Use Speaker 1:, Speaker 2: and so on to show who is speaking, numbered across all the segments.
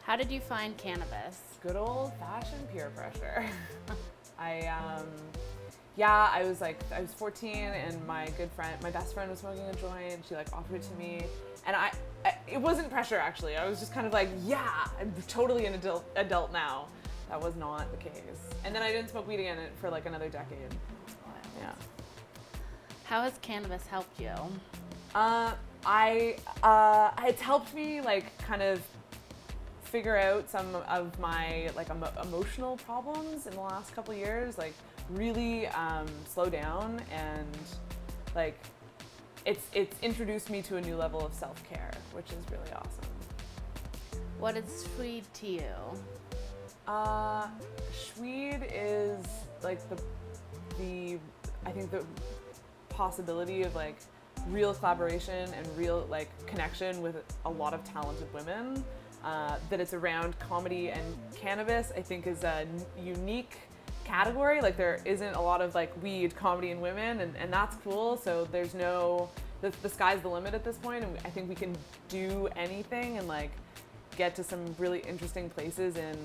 Speaker 1: How did you find cannabis?
Speaker 2: Good old-fashioned peer pressure. I was 14 and my best friend was smoking a joint. She like offered it to me, and it wasn't pressure actually. I was just kind of like, yeah, I'm totally an adult now. That was not the case. And then I didn't smoke weed again for like another decade. Yeah.
Speaker 1: How has cannabis helped you?
Speaker 2: It's helped me like kind of figure out some of my like emotional problems in the last couple of years, like really slow down, and like it's introduced me to a new level of self-care, which is really awesome.
Speaker 1: What is Schweed to you?
Speaker 2: Schweed is like I think the possibility of like real collaboration and real like connection with a lot of talented women. That it's around comedy and cannabis, I think is a unique category. Like there isn't a lot of like weed, comedy, and women, and that's cool. So there's the sky's the limit at this point, and I think we can do anything and like get to some really interesting places in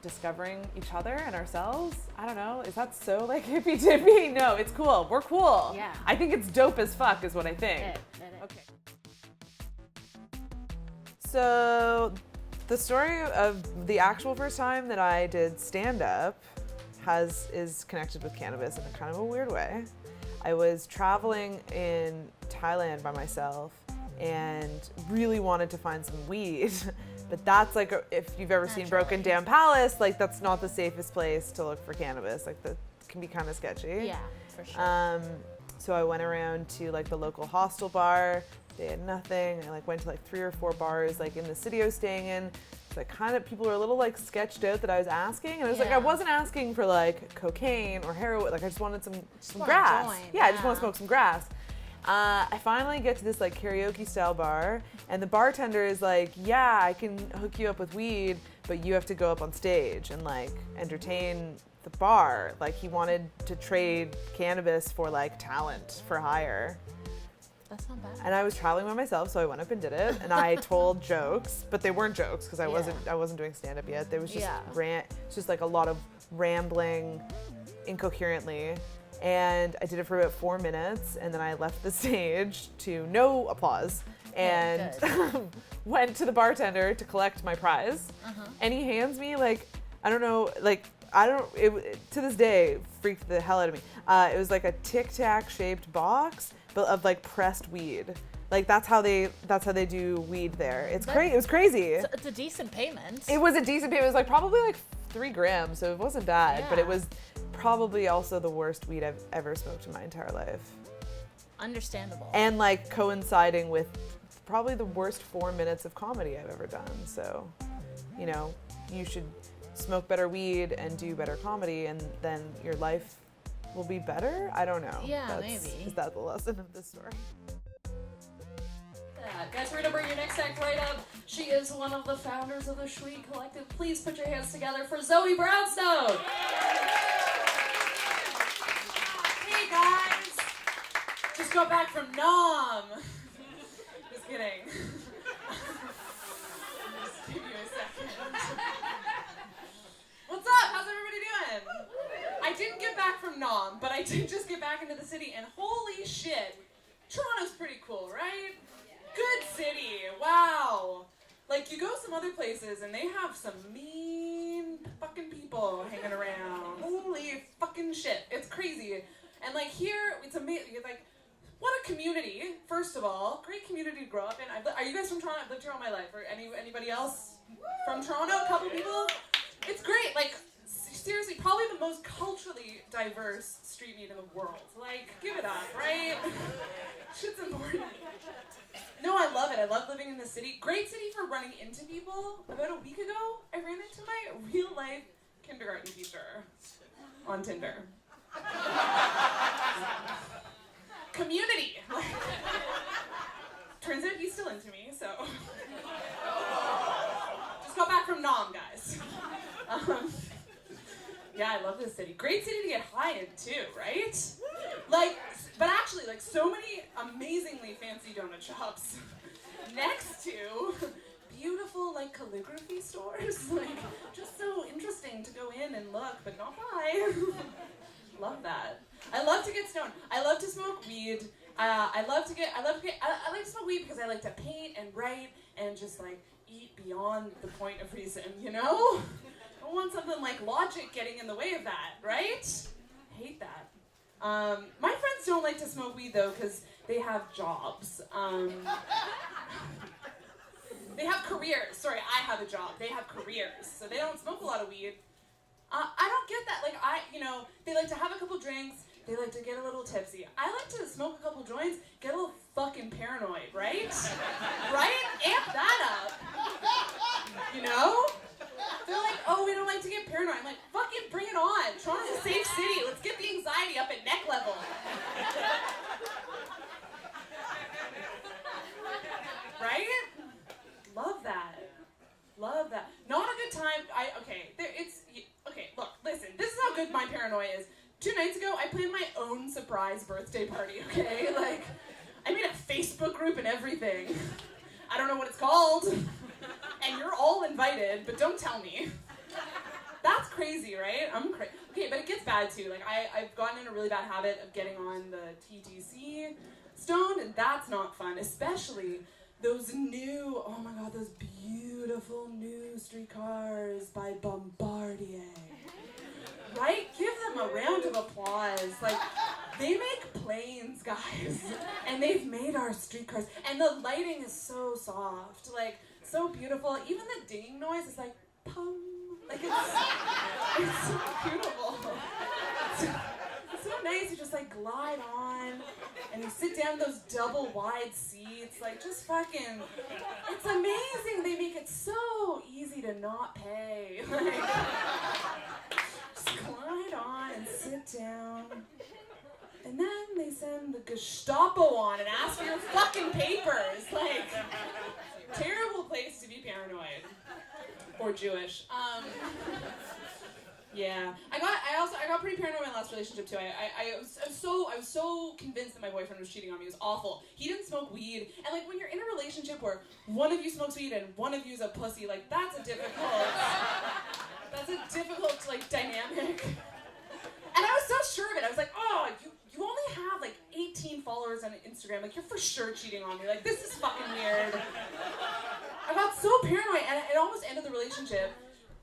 Speaker 2: discovering each other and ourselves. I don't know, is that so like hippy dippy? No, it's cool. We're cool.
Speaker 1: Yeah.
Speaker 2: I think it's dope as fuck is what I think. Okay. So the story of the actual first time that I did stand-up is connected with cannabis in a kind of a weird way. I was traveling in Thailand by myself and really wanted to find some weed. But that's like, if you've ever seen Broken Down Palace, like that's not the safest place to look for cannabis. Like that can be kind of sketchy.
Speaker 1: Yeah, for sure.
Speaker 2: So I went around to like the local hostel bar. They had nothing. I like went to like 3 or 4 bars like in the city I was staying in. So like kind of people were a little like sketched out that I was asking, and I was like, I wasn't asking for like cocaine or heroin. Like I just wanted some grass. I just want to smoke some grass. I finally get to this like karaoke style bar, and the bartender is like, yeah, I can hook you up with weed, but you have to go up on stage and like entertain the bar. Like he wanted to trade cannabis for like talent for hire.
Speaker 1: That's not bad.
Speaker 2: And I was traveling by myself, so I went up and did it, and I told jokes, but they weren't jokes because I wasn't doing stand up yet. There was just just like a lot of rambling incoherently. And I did it for about 4 minutes, and then I left the stage to no applause and went to the bartender to collect my prize. And he hands me like, to this day freaked the hell out of me. It was like a Tic Tac shaped box, but of like pressed weed. Like that's how they do weed there. It was crazy.
Speaker 1: It's a decent payment.
Speaker 2: It was a decent payment. It was like probably like 3 grams, so it wasn't bad, but it was probably also the worst weed I've ever smoked in my entire life.
Speaker 1: Understandable.
Speaker 2: And like coinciding with probably the worst 4 minutes of comedy I've ever done. So, you know, you should smoke better weed and do better comedy, and then your life will be better? I don't know.
Speaker 1: Yeah, maybe.
Speaker 2: Is that the lesson of this story?
Speaker 3: Guys, we're gonna bring your next act right up. She is one of the founders of the Schweed Collective. Please put your hands together for Zoe Brownstone. Hey guys, just got back from Nam. Just kidding. Just give you a second. What's up? How's everybody doing? I didn't get back from Nam, but I did just get back into the city, and holy shit, Toronto's pretty cool, right? Good city, wow. Like, you go some other places and they have some mean fucking people hanging around. Holy fucking shit, it's crazy. And like here, it's amazing, like, what a community, first of all. Great community to grow up in. Are you guys from Toronto? I've lived here all my life. Or anybody else from Toronto? A couple people? It's great, like, seriously, probably the most culturally diverse street meet in the world. Like, give it up, right? Shit's important. No, I love it. I love living in the city. Great city for running into people. About a week ago, I ran into my real-life kindergarten teacher on Tinder. Community. Turns out he's still into me, so. Just got back from Nam, guys. Yeah, I love this city. Great city to get high in, too, right? Like, but actually, like, so many amazingly fancy donut shops next to beautiful like calligraphy stores. Like just so interesting to go in and look, but not buy. Love that. I love to get stoned. I love to smoke weed. I like to smoke weed because I like to paint and write and just like eat beyond the point of reason, you know? I want something like logic getting in the way of that, right? I hate that. My friends don't like to smoke weed though because they have jobs. They have careers. Sorry, I have a job. They have careers, so they don't smoke a lot of weed. I don't get that. Like they like to have a couple drinks. They like to get a little tipsy. I like to smoke a couple joints, get a little fucking paranoid, right? Right? Amp that up. You know? They're like, oh, we don't like to get paranoid. I'm like, fucking bring it on. Toronto's a safe city. Let's get the anxiety up at neck level. Right? Love that. Love that. Not a good time. Okay, look, listen. This is how good my paranoia is. 2 nights ago, I planned my own surprise birthday party, okay? Like, I made a Facebook group and everything. I don't know what it's called. And you're all invited, but don't tell me. That's crazy, right? I'm crazy. Okay, but it gets bad too. Like, I've gotten in a really bad habit of getting on the TTC stoned, and that's not fun. Especially those new, oh my god, those beautiful new streetcars by Bombardier. Right? Give them a round of applause. Like, they make planes, guys. And they've made our streetcars. And the lighting is so soft. Like, so beautiful. Even the dinging noise is like, pum. Like, it's so beautiful. It's so nice. You just, like, glide on. And you sit down in those double wide seats. Like, just fucking, it's amazing. They make it so easy to not pay. Like, glide on and sit down. And then they send the Gestapo on and ask for your fucking papers. Like, terrible place to be paranoid. Or Jewish. Yeah. I got pretty paranoid in my last relationship too. I was so convinced that my boyfriend was cheating on me. It was awful. He didn't smoke weed. And like when you're in a relationship where one of you smokes weed and one of you is a pussy, like that's a difficult like dynamic. And I was so sure of it. I was like, oh, you only have like 18 followers on Instagram. Like, you're for sure cheating on me. Like, this is fucking weird. I got so paranoid, and it almost ended the relationship.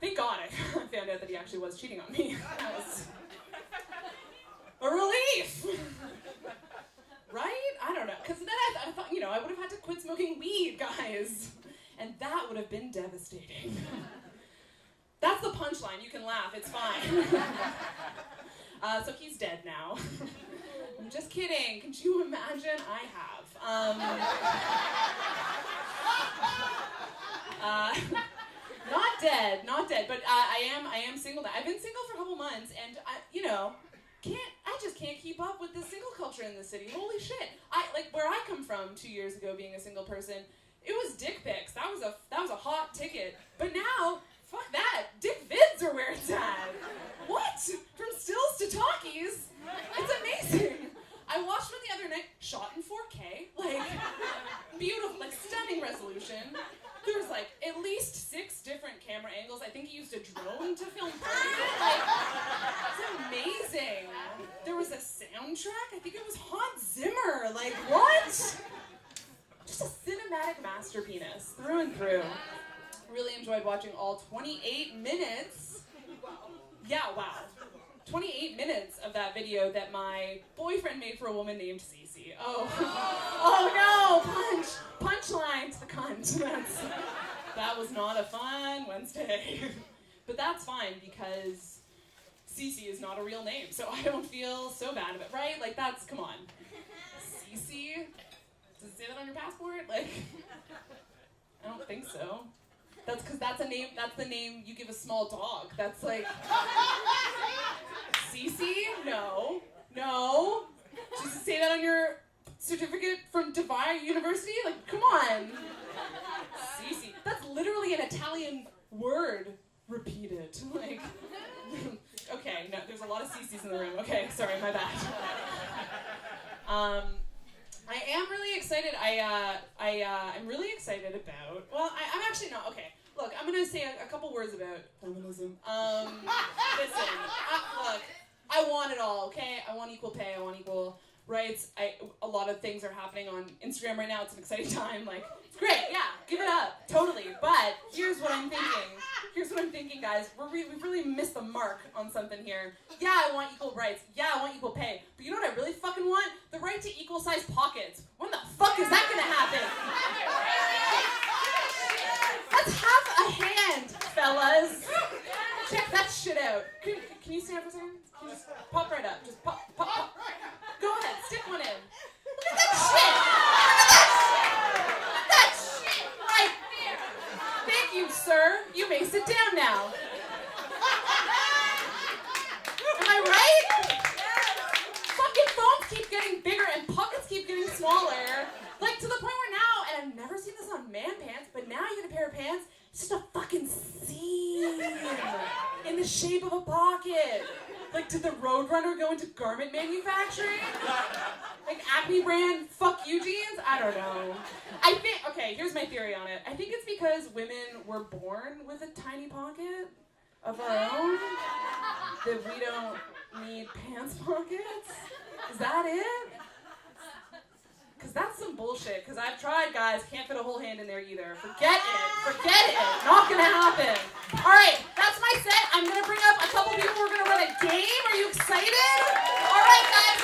Speaker 3: Thank God I found out that he actually was cheating on me. That was a relief. Right? I don't know. Because then I thought, I would have had to quit smoking weed, guys. And that would have been devastating. That's the punchline. You can laugh. It's fine. So he's dead now. I'm just kidding. Could you imagine? I have. Not dead. But I am single now. I've been single for a couple months, and I just can't keep up with the single culture in the city. Holy shit! Where I come from 2 years ago, being a single person, it was dick pics. That was a hot ticket. But now, fuck that. Dick vids are where it's at. What? From stills to talkies? It's amazing. I watched one the other night, shot in 4K, like, beautiful, like, stunning resolution. There was, like, at least 6 different camera angles. I think he used a drone to film part of it. Like, it's amazing. There was a soundtrack. I think it was Hans Zimmer. Like, what? Just a cinematic masterpiece, through and through. Really enjoyed watching all 28 minutes. Yeah, wow. 28 minutes of that video that my boyfriend made for a woman named Cece. Oh no! Punchline to the cunt. That was not a fun Wednesday. But that's fine because Cece is not a real name, so I don't feel so bad about it, right? Like come on. Cece? Does it say that on your passport? Like, I don't think so. That's because that's the name you give a small dog. That's like, Cece? No. Does it say that on your certificate from Dubai University? Like, come on. Cece. That's literally an Italian word repeated. Like, okay, no, there's a lot of Cece's in the room. Okay, sorry, my bad. I am really excited. I'm really excited about, well, I'm actually, no, okay. Look, I'm gonna say a couple words about
Speaker 4: Feminism.
Speaker 3: listen, look, I want it all, okay? I want equal pay, I want equal rights. A lot of things are happening on Instagram right now. It's an exciting time. Like, it's great, yeah, give it up, totally. But here's what I'm thinking, guys. We've really missed the mark on something here. Yeah, I want equal rights. Yeah, I want equal pay. But you know what I really fucking want? The right to equal sized pockets. When the fuck is that gonna happen? That's half a hand, fellas. Check that shit out. Can you stand for a second? Can you just pop right up? Just pop. Go ahead, stick one in. Look at that shit! Look at that shit! Right there. Thank you, sir. You may sit down now. Am I right? Fucking phones keep getting bigger and pockets keep getting smaller. Like, to the point where now, and I've never seen this on man pants, but now you get a pair of pants, it's just a fucking seam in the shape of a pocket. Like, did the Roadrunner go into garment manufacturing? Like, Acme brand, fuck you jeans? I don't know. I think, okay, here's my theory on it. I think it's because women were born with a tiny pocket of our own, that we don't need pants pockets. Is that it? Because that's some bullshit. Because I've tried, guys. Can't fit a whole hand in there either. Forget it. Not gonna happen. All right, that's my set. I'm gonna bring up a couple people who are gonna run a game. Are you excited? All right, guys.